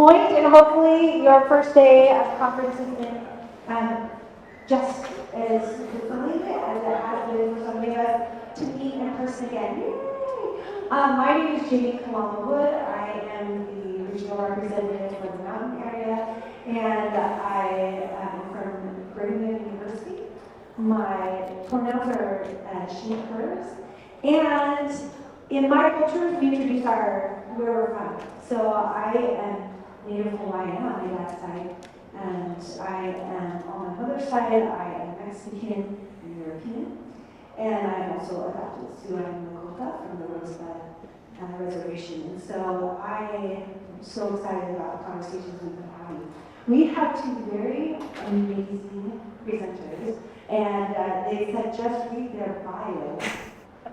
point, and hopefully your first day of conference has been just as fulfilling as it has been for so many of us to meet in person again. Yay! My name is Jamie Kalama Wood. I am the regional representative for the mountain area, and I am from Brigham Young University. My pronouns are she, hers, and in my culture, we introduce where we're from. So I am Native Hawaiian on my dad's side, and I am on my mother's side, I am Mexican and European, and I'm also adopted, so I'm Lakota from the Rosebud Reservation. And so I am so excited about the conversations we've been having. We have two very amazing presenters, and they said just read their bio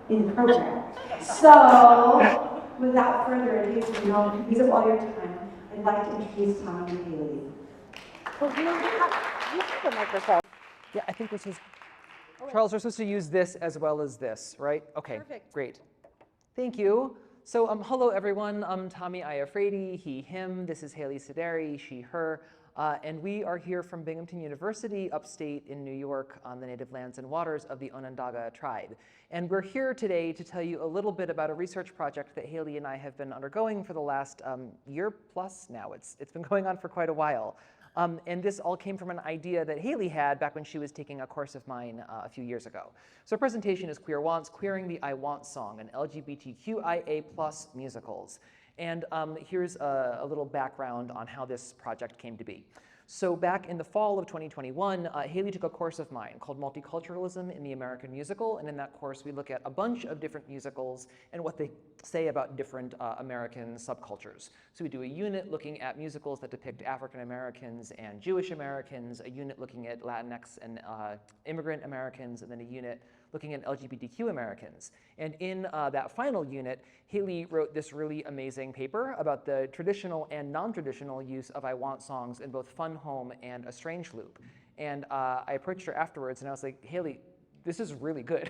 in the program. So, without further ado, use up all your time, I'd like to introduce Tommy and Hailey. Well, you have a microphone. Yeah, I think this is, Charles, we're supposed to use this as well as this, right? Okay, Perfect. Great. Thank you. So hello everyone, I'm Tommy Iafrate, he, him. This is Hailey Sidari, she, her. And we are here from Binghamton University, upstate in New York, on the native lands and waters of the Onondaga tribe. And we're here today to tell you a little bit about a research project that Hailey and I have been undergoing for the last year plus now. It's been going on for quite a while. And this all came from an idea that Hailey had back when she was taking a course of mine a few years ago. So our presentation is Queer Wants, Queering the I Want Song, and LGBTQIA+ musicals. And here's a little background on how this project came to be. So back in the fall of 2021, Hailey took a course of mine called Multiculturalism in the American Musical, and in that course we look at a bunch of different musicals and what they say about different American subcultures. So we do a unit looking at musicals that depict African Americans and Jewish Americans, a unit looking at Latinx and immigrant Americans, and then a unit looking at LGBTQ Americans. And in that final unit, Hailey wrote this really amazing paper about the traditional and non-traditional use of I Want songs in both Fun Home and A Strange Loop. And I approached her afterwards and I was like, Hailey, this is really good.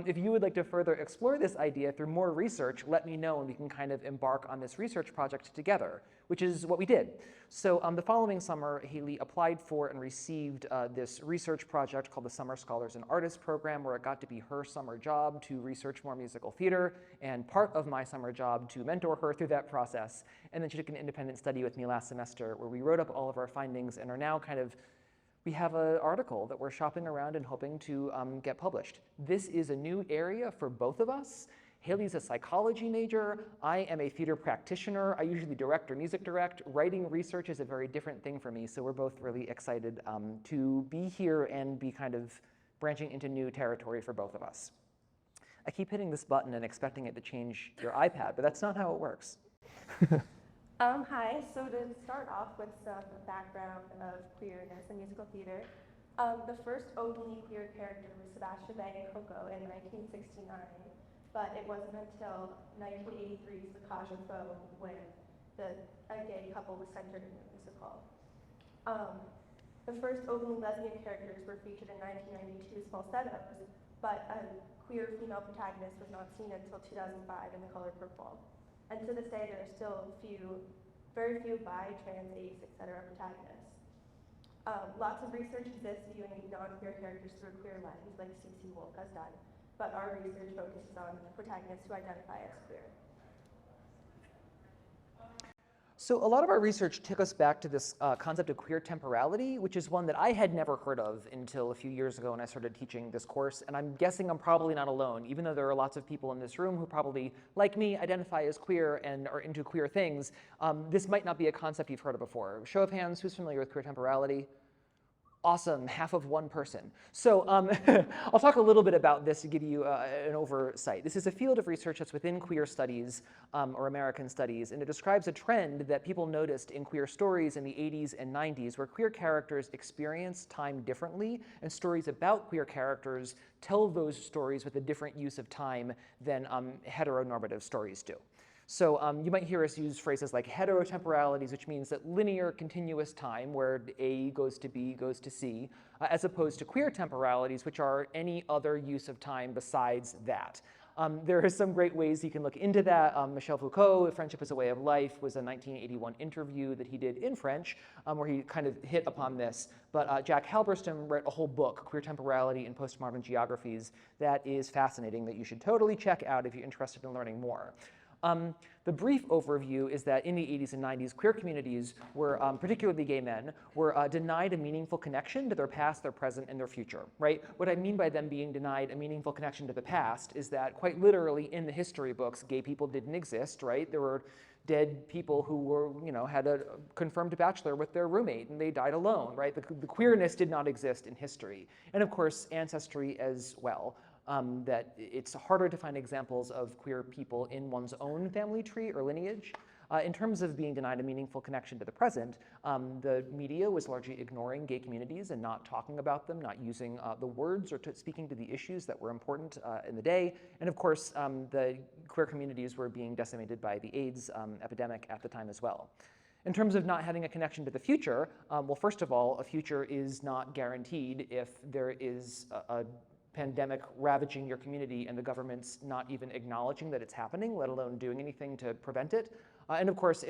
If you would like to further explore this idea through more research, let me know and we can kind of embark on this research project together, which is what we did. So the following summer, Hailey applied for and received this research project called the Summer Scholars and Artists Program, where it got to be her summer job to research more musical theater, and part of my summer job to mentor her through that process. And then she took an independent study with me last semester where we wrote up all of our findings and are now we have an article that we're shopping around and hoping to get published. This is a new area for both of us. Hailey's a psychology major. I am a theater practitioner. I usually direct or music direct. Writing research is a very different thing for me, so we're both really excited to be here and be kind of branching into new territory for both of us. I keep hitting this button and expecting it to change your iPad, but that's not how it works. Hi, so to start off with some background of queerness in musical theater, the first openly queer character was Sebastian Bang and Coco in 1969, but it wasn't until 1983's The Cage aux Folles when a gay couple was centered in the musical. The first openly lesbian characters were featured in 1992's Falsettos, but a queer female protagonist was not seen until 2005 in The Color Purple. And to this day, there are still very few bi, trans, ace, etc. protagonists. Lots of research exists viewing non-queer characters through a queer lens, like C.C. Wolf has done, but our research focuses on protagonists who identify as queer. So a lot of our research took us back to this concept of queer temporality, which is one that I had never heard of until a few years ago when I started teaching this course. And I'm guessing I'm probably not alone, even though there are lots of people in this room who probably, like me, identify as queer and are into queer things. This might not be a concept you've heard of before. Show of hands, who's familiar with queer temporality? Awesome, half of one person. So I'll talk a little bit about this to give you an oversight. This is a field of research that's within queer studies or American studies, and it describes a trend that people noticed in queer stories in the 80s and 90s where queer characters experience time differently, and stories about queer characters tell those stories with a different use of time than heteronormative stories do. So you might hear us use phrases like heterotemporalities, which means that linear continuous time, where A goes to B goes to C, as opposed to queer temporalities, which are any other use of time besides that. There are some great ways you can look into that. Michel Foucault, Friendship is a Way of Life, was a 1981 interview that he did in French, where he kind of hit upon this. But Jack Halberstam wrote a whole book, Queer Temporality in Postmodern Geographies, that is fascinating, that you should totally check out if you're interested in learning more. The brief overview is that in the 80s and 90s, queer communities were, particularly gay men, were denied a meaningful connection to their past, their present, and their future, right? What I mean by them being denied a meaningful connection to the past is that quite literally in the history books, gay people didn't exist, right? There were dead people who were, had a confirmed bachelor with their roommate and they died alone, right? The queerness did not exist in history. And of course, ancestry as well. That it's harder to find examples of queer people in one's own family tree or lineage. In terms of being denied a meaningful connection to the present, the media was largely ignoring gay communities and not talking about them, not using the words or speaking to the issues that were important in the day. And of course, the queer communities were being decimated by the AIDS epidemic at the time as well. In terms of not having a connection to the future, well, first of all, a future is not guaranteed if there is a pandemic ravaging your community and the government's not even acknowledging that it's happening, let alone doing anything to prevent it. And of course,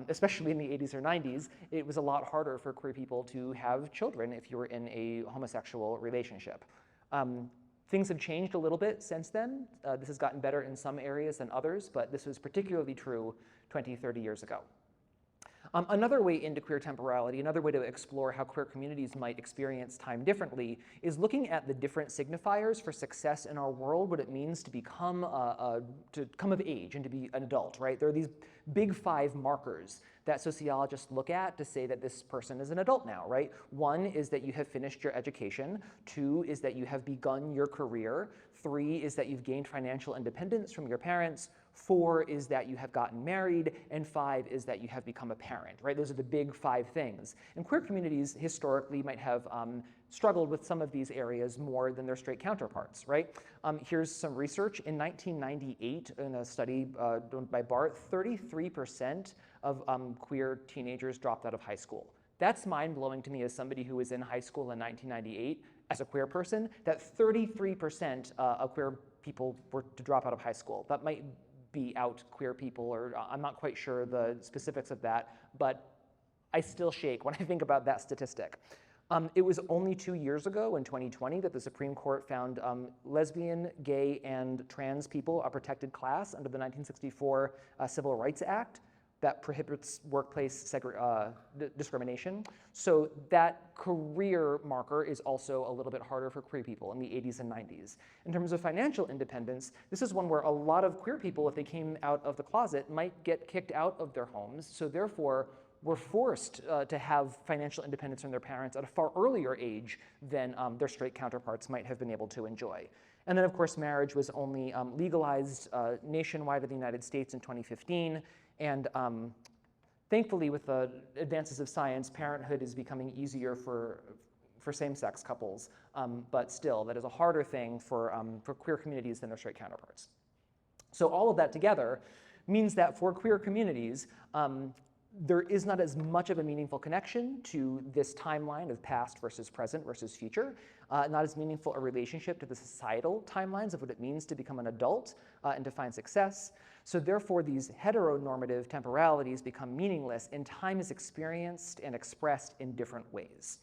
especially in the 80s or 90s, it was a lot harder for queer people to have children if you were in a homosexual relationship. Things have changed a little bit since then. This has gotten better in some areas than others, but this was particularly true 20, 30 years ago. Another way into queer temporality, another way to explore how queer communities might experience time differently, is looking at the different signifiers for success in our world, what it means to become to come of age and to be an adult, right? There are these big 5 markers that sociologists look at to say that this person is an adult now, right? 1 is that you have finished your education. 2 is that you have begun your career. 3 is that you've gained financial independence from your parents. 4 is that you have gotten married, and 5 is that you have become a parent, right? Those are the big 5 things. And queer communities historically might have struggled with some of these areas more than their straight counterparts, right? Here's some research. In 1998, in a study done by BART, 33% of queer teenagers dropped out of high school. That's mind-blowing to me as somebody who was in high school in 1998 as a queer person, that 33% of queer people were to drop out of high school. That might be out queer people, or I'm not quite sure the specifics of that, but I still shake when I think about that statistic. It was only 2 years ago, in 2020, that the Supreme Court found lesbian, gay, and trans people a protected class under the 1964 Civil Rights Act that prohibits workplace discrimination. So that career marker is also a little bit harder for queer people in the 80s and 90s. In terms of financial independence, this is one where a lot of queer people, if they came out of the closet, might get kicked out of their homes. So therefore, were forced to have financial independence from their parents at a far earlier age than their straight counterparts might have been able to enjoy. And then, of course, marriage was only legalized nationwide in the United States in 2015. And thankfully, with the advances of science, parenthood is becoming easier for same-sex couples. But still, that is a harder thing for queer communities than their straight counterparts. So all of that together means that for queer communities, there is not as much of a meaningful connection to this timeline of past versus present versus future, not as meaningful a relationship to the societal timelines of what it means to become an adult and to find success. So therefore, these heteronormative temporalities become meaningless, and time is experienced and expressed in different ways.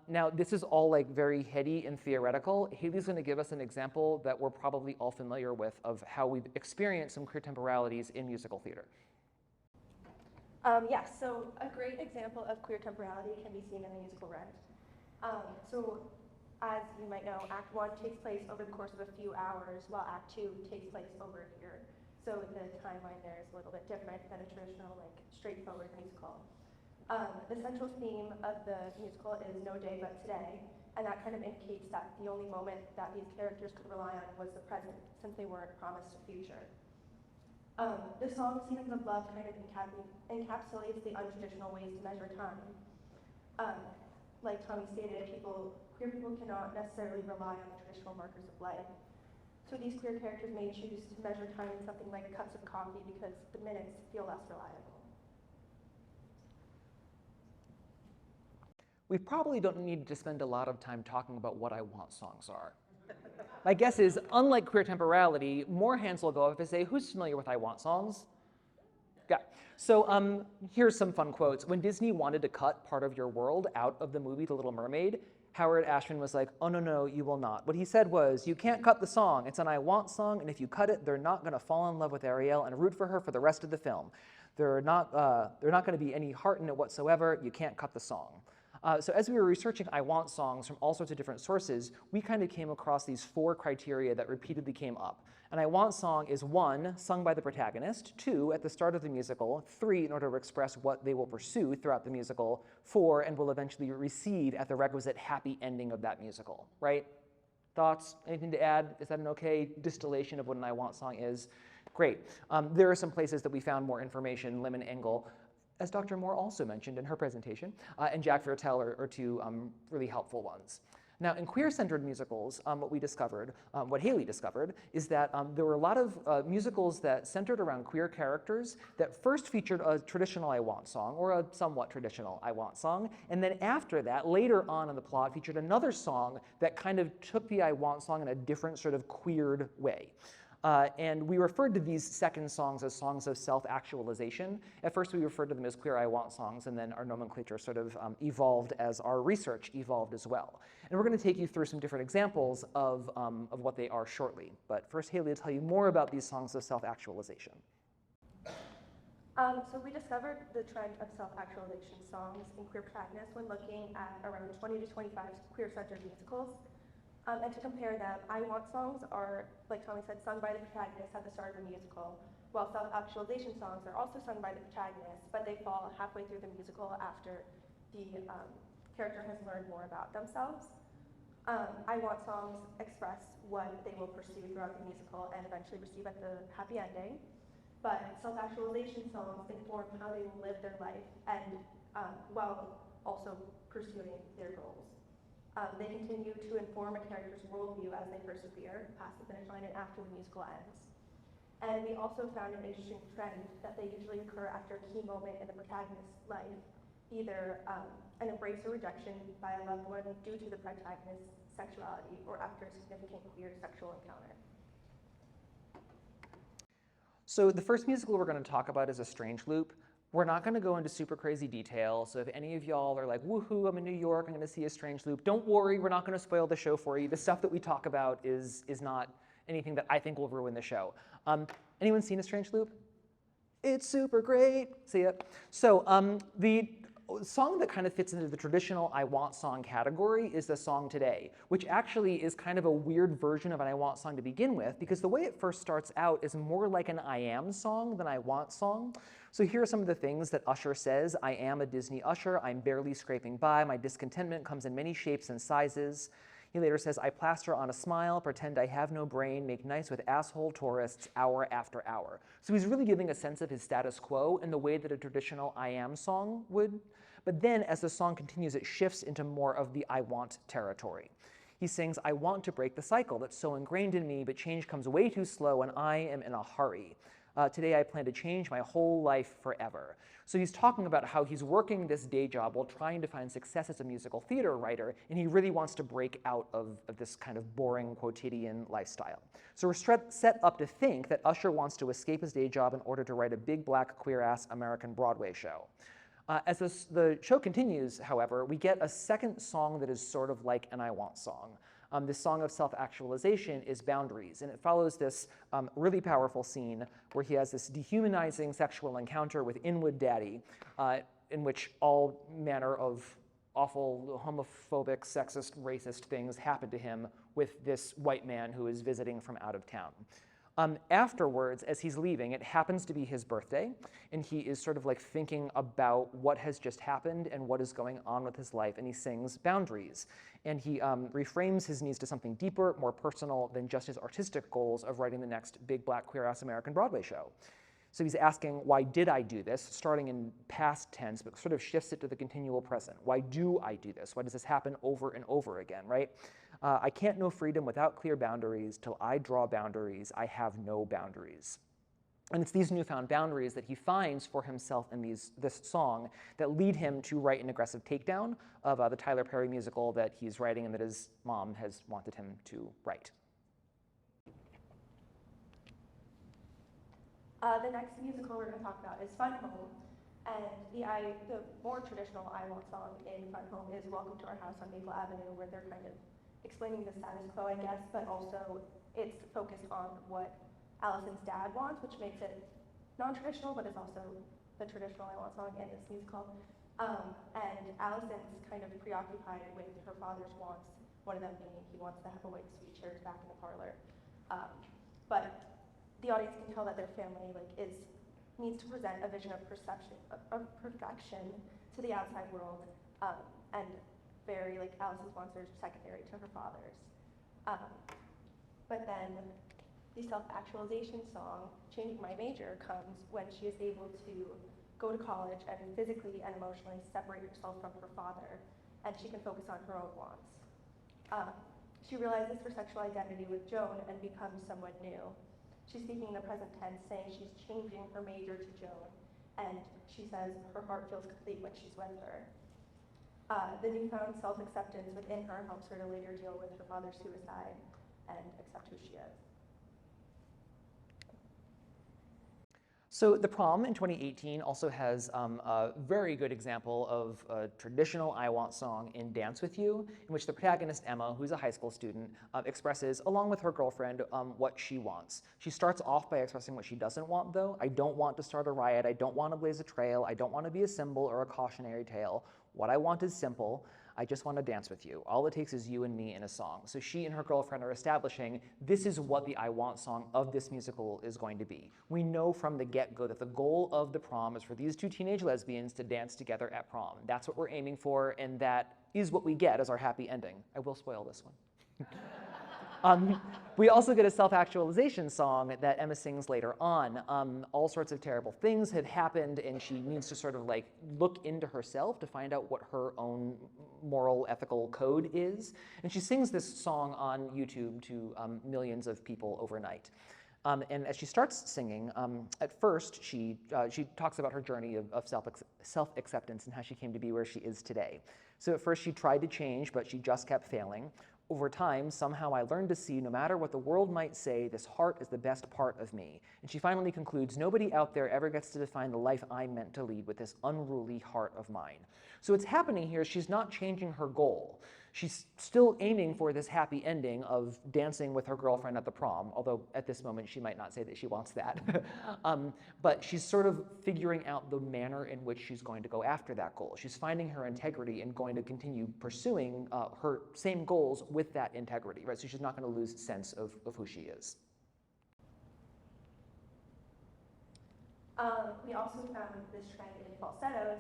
Now, this is all like very heady and theoretical. Hailey's going to give us an example that we're probably all familiar with of how we've experienced some queer temporalities in musical theater. Yeah, so a great example of queer temporality can be seen in the musical Rent. So as you might know, Act 1 takes place over the course of a few hours, while Act 2 takes place over a year. So the timeline there is a little bit different than a traditional, like, straightforward musical. The central theme of the musical is No Day But Today, and that kind of indicates that the only moment that these characters could rely on was the present, since they weren't promised a future. The song Seasons of Love kind of encapsulates the untraditional ways to measure time. Like Tommy stated, queer people cannot necessarily rely on the traditional markers of life. So these queer characters may choose to measure time in something like cups of coffee because the minutes feel less reliable. We probably don't need to spend a lot of time talking about what I want songs are. My guess is, unlike queer temporality, more hands will go up if I say, who's familiar with I Want songs? Yeah. So here's some fun quotes. When Disney wanted to cut part of your world out of the movie The Little Mermaid, Howard Ashman was like, oh, no, no, you will not. What he said was, you can't cut the song. It's an I Want song, and if you cut it, they're not going to fall in love with Ariel and root for her for the rest of the film. They're not going to be any heart in it whatsoever. You can't cut the song. So as we were researching I Want songs from all sorts of different sources, we kind of came across these 4 criteria that repeatedly came up. An I Want song is 1, sung by the protagonist, 2, at the start of the musical, 3, in order to express what they will pursue throughout the musical, 4, and will eventually receive at the requisite happy ending of that musical, right? Thoughts? Anything to add? Is that an okay distillation of what an I Want song is? Great. There are some places that we found more information. Lim and Engel, as Dr. Moore also mentioned in her presentation, and Jack Viertel are 2 really helpful ones. Now, in queer-centered musicals, what we discovered, what Hailey discovered, is that there were a lot of musicals that centered around queer characters that first featured a traditional I Want song, or a somewhat traditional I Want song, and then after that, later on in the plot, featured another song that kind of took the I Want song in a different sort of queered way. And we referred to these second songs as songs of self-actualization. At first, we referred to them as queer I Want songs, and then our nomenclature sort of evolved as our research evolved as well. And we're going to take you through some different examples of what they are shortly. But first, Hailey will tell you more about these songs of self-actualization. So we discovered the trend of self-actualization songs in queer protagonists when looking at around 20 to 25 queer-centered musicals. And to compare them, I Want songs are, like Tommy said, sung by the protagonist at the start of the musical, while self-actualization songs are also sung by the protagonist, but they fall halfway through the musical after the character has learned more about themselves. I Want songs express what they will pursue throughout the musical and eventually receive at the happy ending, but self-actualization songs inform how they will live their life and while also pursuing their goals. They continue to inform a character's worldview as they persevere past the finish line and after the musical ends. And we also found an interesting trend that they usually occur after a key moment in the protagonist's life, either an embrace or rejection by a loved one due to the protagonist's sexuality or after a significant queer sexual encounter. So the first musical we're going to talk about is A Strange Loop. We're not going to go into super crazy detail, so if any of y'all are like, woohoo, I'm in New York, I'm going to see A Strange Loop, don't worry, we're not going to spoil the show for you. The stuff that we talk about is not anything that I think will ruin the show. Anyone seen A Strange Loop? It's super great. See ya. So the song that kind of fits into the traditional I Want song category is the song Today, which actually is kind of a weird version of an I Want song to begin with, because the way it first starts out is more like an I Am song than I Want song. So here are some of the things that Usher says. I am a Disney usher. I'm barely scraping by. My discontentment comes in many shapes and sizes. He later says, I plaster on a smile, pretend I have no brain, make nice with asshole tourists hour after hour. So he's really giving a sense of his status quo in the way that a traditional I Am song would. But then as the song continues, it shifts into more of the I Want territory. He sings, I want to break the cycle that's so ingrained in me, but change comes way too slow and I am in a hurry. Today I plan to change my whole life forever. So he's talking about how he's working this day job while trying to find success as a musical theater writer, and he really wants to break out of this kind of boring quotidian lifestyle. So we're set up to think that Usher wants to escape his day job in order to write a big black queer-ass American Broadway show. As the show continues, however, we get a second song that is sort of like an I Want song. This song of self-actualization is Boundaries, and it follows this really powerful scene where he has this dehumanizing sexual encounter with Inwood Daddy, in which all manner of awful homophobic, sexist, racist things happen to him with this white man who is visiting from out of town. Afterwards, as he's leaving, it happens to be his birthday, and he is sort of like thinking about what has just happened and what is going on with his life, and he sings Boundaries. And he reframes his needs to something deeper, more personal than just his artistic goals of writing the next big black queer-ass American Broadway show. So he's asking, why did I do this? Starting in past tense, but sort of shifts it to the continual present. Why do I do this? Why does this happen over and over again, right? I can't know freedom without clear boundaries. Till I draw boundaries, I have no boundaries. And it's these newfound boundaries that he finds for himself in this song that lead him to write an aggressive takedown of the Tyler Perry musical that he's writing and that his mom has wanted him to write. The next musical we're going to talk about is Fun Home. And the more traditional I Want song in Fun Home is Welcome to Our House on Maple Avenue, where they're kind of explaining the status quo, I guess, but also it's focused on what Allison's dad wants, which makes it non-traditional, but it's also the traditional I Want song in this musical. And Allison's kind of preoccupied with her father's wants, one of them being he wants to have a white sweet chairs back in the parlor. But the audience can tell that their family needs to present a vision of perfection to the outside world, and very Allison's wants are secondary to her father's. But then the self-actualization song, Changing My Major, comes when she is able to go to college and physically and emotionally separate herself from her father, and she can focus on her own wants. She realizes her sexual identity with Joan and becomes someone new. She's speaking in the present tense, saying she's changing her major to Joan, and she says her heart feels complete when she's with her. The newfound self-acceptance within her helps her to later deal with her father's suicide and accept who she is. So the prom in 2018 also has a very good example of a traditional I Want song in Dance With You, in which the protagonist, Emma, who's a high school student, expresses, along with her girlfriend, what she wants. She starts off by expressing what she doesn't want, though. I don't want to start a riot. I don't want to blaze a trail. I don't want to be a symbol or a cautionary tale. What I want is simple. I just want to dance with you. All it takes is you and me in a song. So she and her girlfriend are establishing this is what the I Want song of this musical is going to be. We know from the get-go that the goal of the prom is for these two teenage lesbians to dance together at prom. That's what we're aiming for, and that is what we get as our happy ending. I will spoil this one. We also get a self-actualization song that Emma sings later on. All sorts of terrible things had happened, and she needs to sort of look into herself to find out what her own moral, ethical code is. And she sings this song on YouTube to millions of people overnight. And as she starts singing, at first she talks about her journey of self-acceptance and how she came to be where she is today. So at first she tried to change, but she just kept failing. Over time, somehow I learned to see, no matter what the world might say, this heart is the best part of me. And she finally concludes, nobody out there ever gets to define the life I'm meant to lead with this unruly heart of mine. So what's happening here is she's not changing her goal. She's still aiming for this happy ending of dancing with her girlfriend at the prom, although at this moment she might not say that she wants that. But she's sort of figuring out the manner in which she's going to go after that goal. She's finding her integrity and going to continue pursuing her same goals with that integrity, right? So she's not going to lose sense of who she is. We also found this trend in falsettos,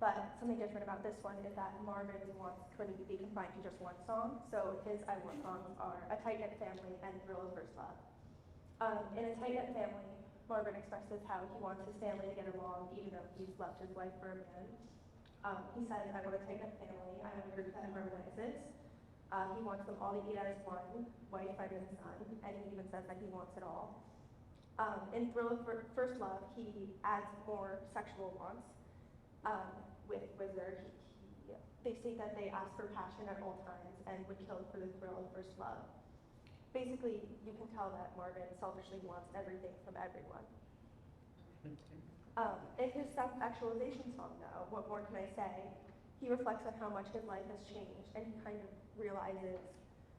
but something different about this one is that Marvin's wants couldn't be confined to just one song, so his I Want songs are A Tight-Knit Family and Thrill of First Love. In A Tight-Knit Family, Marvin expresses how he wants his family to get along even though he's left his wife for a man. He says, I want a tight-knit family, I want a group that harmonizes. He wants them all to eat as one, wife, friend, and son, and he even says that he wants it all. In Thrill of First Love, he adds more sexual wants. With Wizard, they state that they ask for passion at all times and would kill for the thrill of first love. Basically, you can tell that Marvin selfishly wants everything from everyone. In his self-actualization song, though, What More Can I Say, he reflects on how much his life has changed, and he kind of realizes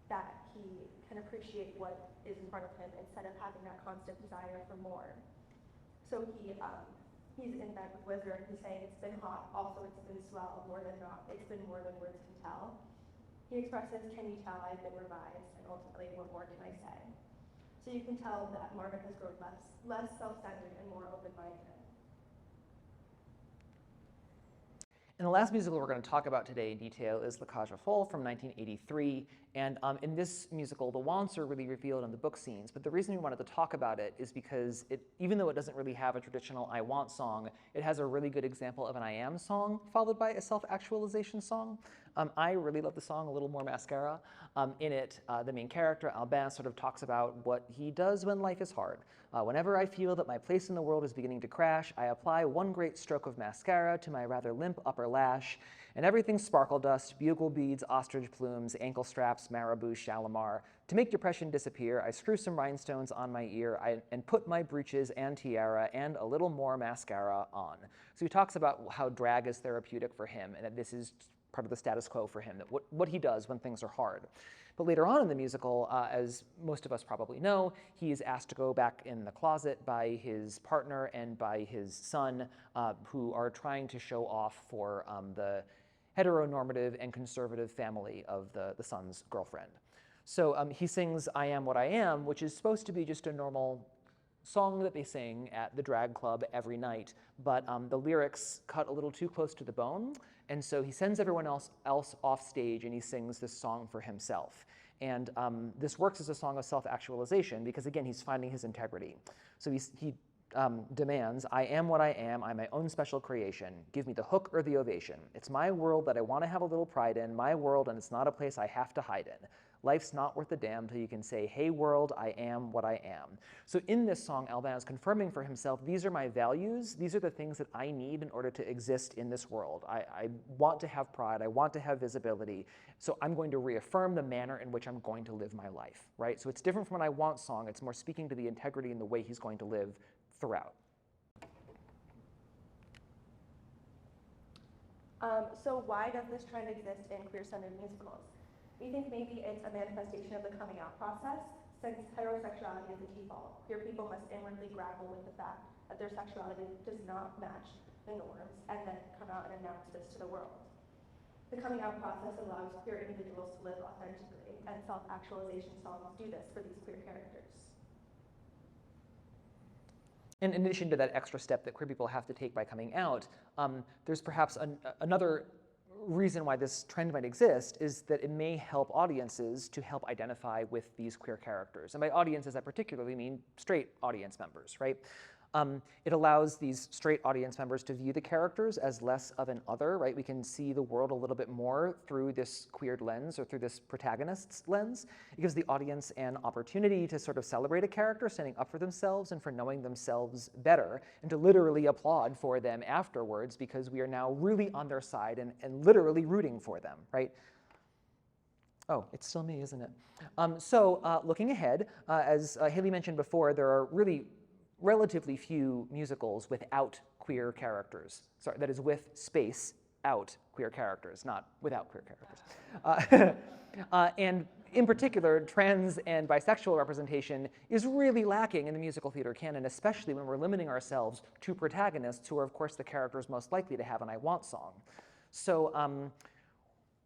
that he can appreciate what is in front of him instead of having that constant desire for more. So he's in bed with Wizard, he's saying it's been hot, also it's been swell, more than not, it's been more than words can tell. He expresses, can you tell I've been revised, and ultimately, what more can I say? So you can tell that Marvin has grown less self-centered and more open-minded. And the last musical we're going to talk about today in detail is La Cage aux Folles from 1983. And in this musical, the wants are really revealed in the book scenes. But the reason we wanted to talk about it is because even though it doesn't really have a traditional I Want song, it has a really good example of an I Am song followed by a self-actualization song. I really love the song A Little More Mascara. In it, the main character, Albin, sort of talks about what he does when life is hard. Whenever I feel that my place in the world is beginning to crash, I apply one great stroke of mascara to my rather limp upper lash, and everything sparkle dust, bugle beads, ostrich plumes, ankle straps, marabou, Shalimar, To make depression disappear, I screw some rhinestones on my ear and put my breeches and tiara and a little more mascara on. So he talks about how drag is therapeutic for him and that this is part of the status quo for him, that what he does when things are hard. But later on in the musical, as most of us probably know, he is asked to go back in the closet by his partner and by his son, who are trying to show off for the heteronormative and conservative family of the son's girlfriend. So he sings I Am What I Am, which is supposed to be just a normal song that they sing at the drag club every night, but the lyrics cut a little too close to the bone, and so he sends everyone else off stage and he sings this song for himself. And this works as a song of self-actualization because, again, he's finding his integrity. So he demands, I am what I am, I'm my own special creation. Give me the hook or the ovation. It's my world that I want to have a little pride in, my world, and it's not a place I have to hide in. Life's not worth a damn till you can say, hey world, I am what I am. So in this song, Albano is confirming for himself, these are my values, these are the things that I need in order to exist in this world. I want to have pride, I want to have visibility, so I'm going to reaffirm the manner in which I'm going to live my life, right? So it's different from an I want song, it's more speaking to the integrity and the way he's going to live throughout. So why does this trend exist in queer-centered musicals? We think maybe it's a manifestation of the coming out process, since heterosexuality is the default. Queer people must inwardly grapple with the fact that their sexuality does not match the norms, and then come out and announce this to the world. The coming out process allows queer individuals to live authentically, and self-actualization songs do this for these queer characters. And in addition to that extra step that queer people have to take by coming out, there's perhaps another reason why this trend might exist is that it may help audiences to help identify with these queer characters. And by audiences, I particularly mean straight audience members, right? It allows these straight audience members to view the characters as less of an other, right? We can see the world a little bit more through this queered lens or through this protagonist's lens. It gives the audience an opportunity to sort of celebrate a character standing up for themselves and for knowing themselves better, and to literally applaud for them afterwards because we are now really on their side and literally rooting for them, right? Oh, it's still me, isn't it? Looking ahead, as Hailey mentioned before, there are really relatively few musicals without queer characters. Sorry, that is with space out queer characters, not without queer characters. And in particular, trans and bisexual representation is really lacking in the musical theater canon, especially when we're limiting ourselves to protagonists who are, of course, the characters most likely to have an I Want song. So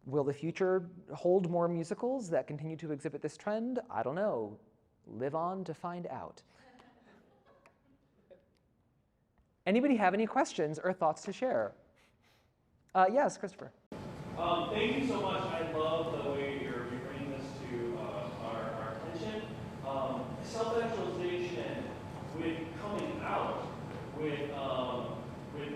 will the future hold more musicals that continue to exhibit this trend? I don't know. Live on to find out. Anybody have any questions or thoughts to share? Yes, Christopher. Thank you so much. I love the way you're bringing this to our attention. Self-actualization with coming out, with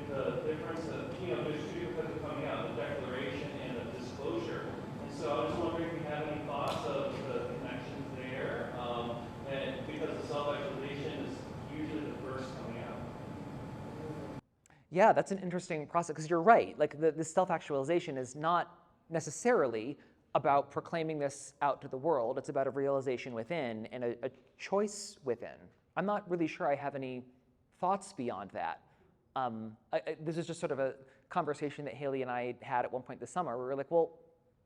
the difference of, there's two different kinds of coming out, the declaration and the disclosure. And so I was wondering if you have any thoughts of the connections there, and because the self-actualization is usually the first coming out. Yeah, that's an interesting process, because you're right. Like, the self-actualization is not necessarily about proclaiming this out to the world. It's about a realization within and a choice within. I'm not really sure I have any thoughts beyond that. This is just sort of a conversation that Hailey and I had at one point this summer, where we were like, well,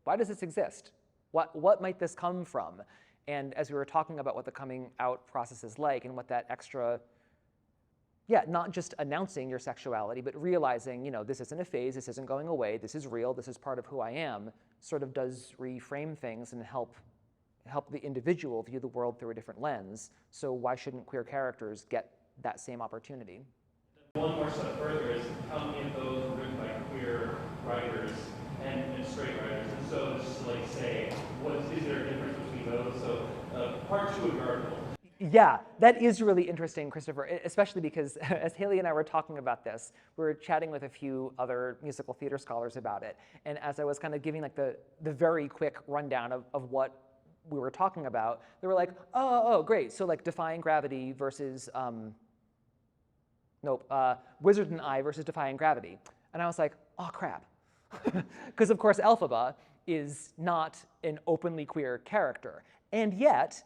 why does this exist? What might this come from? And as we were talking about what the coming out process is like and what that extra, not just announcing your sexuality, but realizing, this isn't a phase, this isn't going away, this is real, this is part of who I am, sort of does reframe things and help the individual view the world through a different lens. So why shouldn't queer characters get that same opportunity? One more step further is how many of those were written by queer writers and straight writers. And so just to say, is there a difference between those? So part two of your article. Yeah, that is really interesting, Christopher, especially because as Hailey and I were talking about this, we were chatting with a few other musical theater scholars about it. And as I was kind of giving the very quick rundown of what we were talking about, they were like, oh, great. So Defying Gravity versus, Wizard and I versus Defying Gravity. And I was like, oh, crap. Because of course, Elphaba is not an openly queer character. And yet,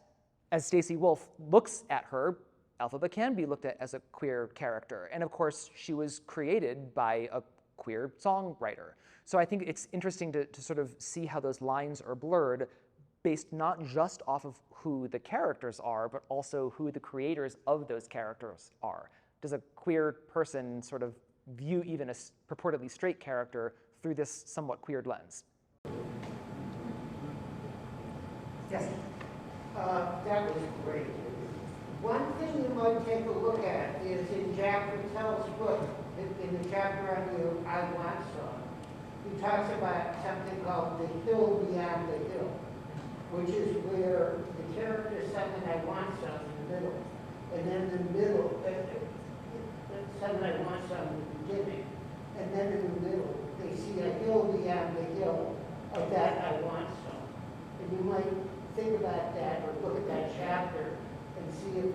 as Stacey Wolf looks at her, Elphaba can be looked at as a queer character. And of course, she was created by a queer songwriter. So I think it's interesting to sort of see how those lines are blurred based not just off of who the characters are, but also who the creators of those characters are. Does a queer person sort of view even a purportedly straight character through this somewhat queered lens? Yes. That was great. One thing you might take a look at is in Jack Patel's book, in the chapter on the I Want song, he talks about something called the hill beyond the hill, which is where the character sung an I Want song in the middle, and then in the middle, sung an I Want song in the beginning, and then in the middle, they see a hill beyond the hill of that I Want song. And you might think about that or look at that chapter and see if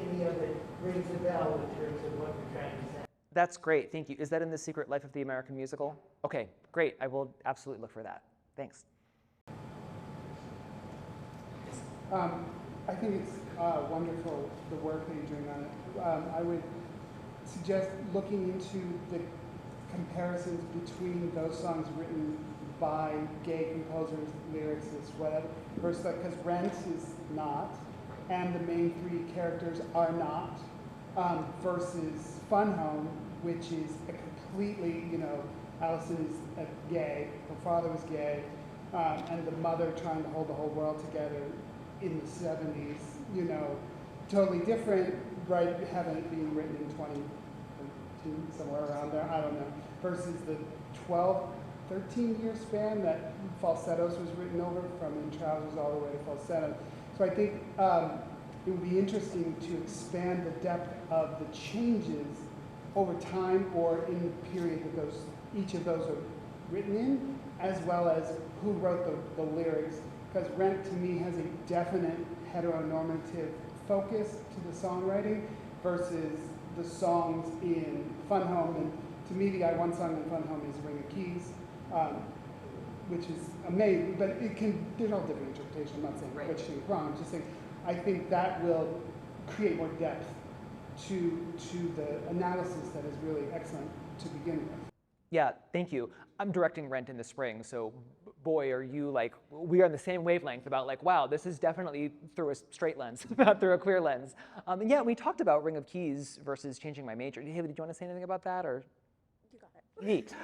any of it rings a bell in terms of what we're trying to say. That's great, thank you. Is that in The Secret Life of the American Musical? Okay, great, I will absolutely look for that. Thanks. I think it's wonderful, the work that you're doing on it. I would suggest looking into the comparisons between those songs written by gay composers, lyricists, whatever, versus because Rent is not, and the main three characters are not, versus Fun Home, which is a completely, Allison is gay, her father was gay, and the mother trying to hold the whole world together in the 70s, totally different, right, having it being written in 2013, somewhere around there, I don't know, versus the 13-year span that Falsettos was written over, from In Trousers all the way to Falsetto. So I think it would be interesting to expand the depth of the changes over time or in the period that each of those are written in, as well as who wrote the lyrics. Because Rent, to me, has a definite heteronormative focus to the songwriting versus the songs in Fun Home. And to me, the I Want song in Fun Home is Ring of Keys, which is amazing, but there's all different interpretations. I'm not saying which thing is wrong, I'm just saying I think that will create more depth to the analysis that is really excellent to begin with. Yeah, thank you. I'm directing Rent in the spring, so boy, are you we are on the same wavelength about wow, this is definitely through a straight lens, not through a queer lens. And yeah, we talked about Ring of Keys versus Changing My Major. Hailey, did you want to say anything about that, or? You got it. Neat.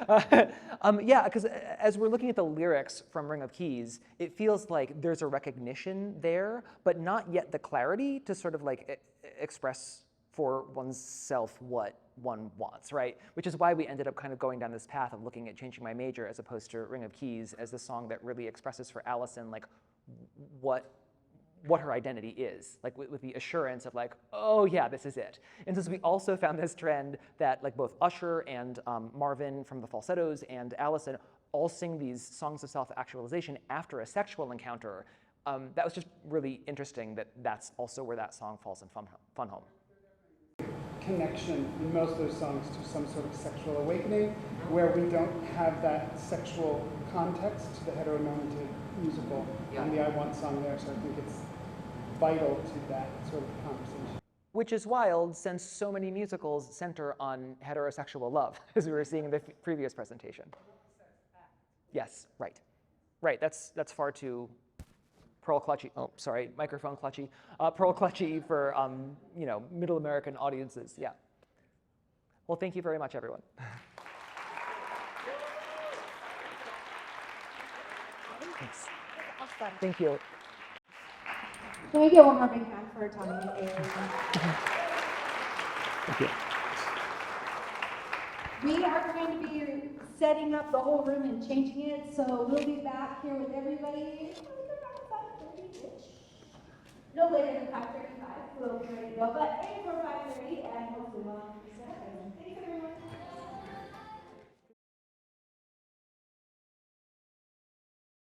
Yeah, because as we're looking at the lyrics from Ring of Keys, it feels like there's a recognition there, but not yet the clarity to sort of express for oneself what one wants, right? Which is why we ended up kind of going down this path of looking at Changing My Major as opposed to Ring of Keys as the song that really expresses for Allison what her identity is, with the assurance of oh yeah, this is it. And since we also found this trend that both Usher and Marvin from the Falsettos and Allison all sing these songs of self-actualization after a sexual encounter, that was just really interesting that that's also where that song falls in Fun Home. Connection in most of those songs to some sort of sexual awakening where we don't have that sexual context to the heteronormative musical and the I Want song there, so I think it's vital to that sort of conversation. Which is wild since so many musicals center on heterosexual love, as we were seeing in the previous presentation. Yes, right. Right, that's far too pearl clutchy, microphone clutchy, pearl clutchy for, middle American audiences, yeah. Well, thank you very much, everyone. Thanks. Awesome. Thank you. Can we get one more big hand for Tommy and Hailey? Thank you. We are going to be setting up the whole room and changing it, so we'll be back here with everybody around 5:30-ish. No later than 5:35, we'll be ready to go, but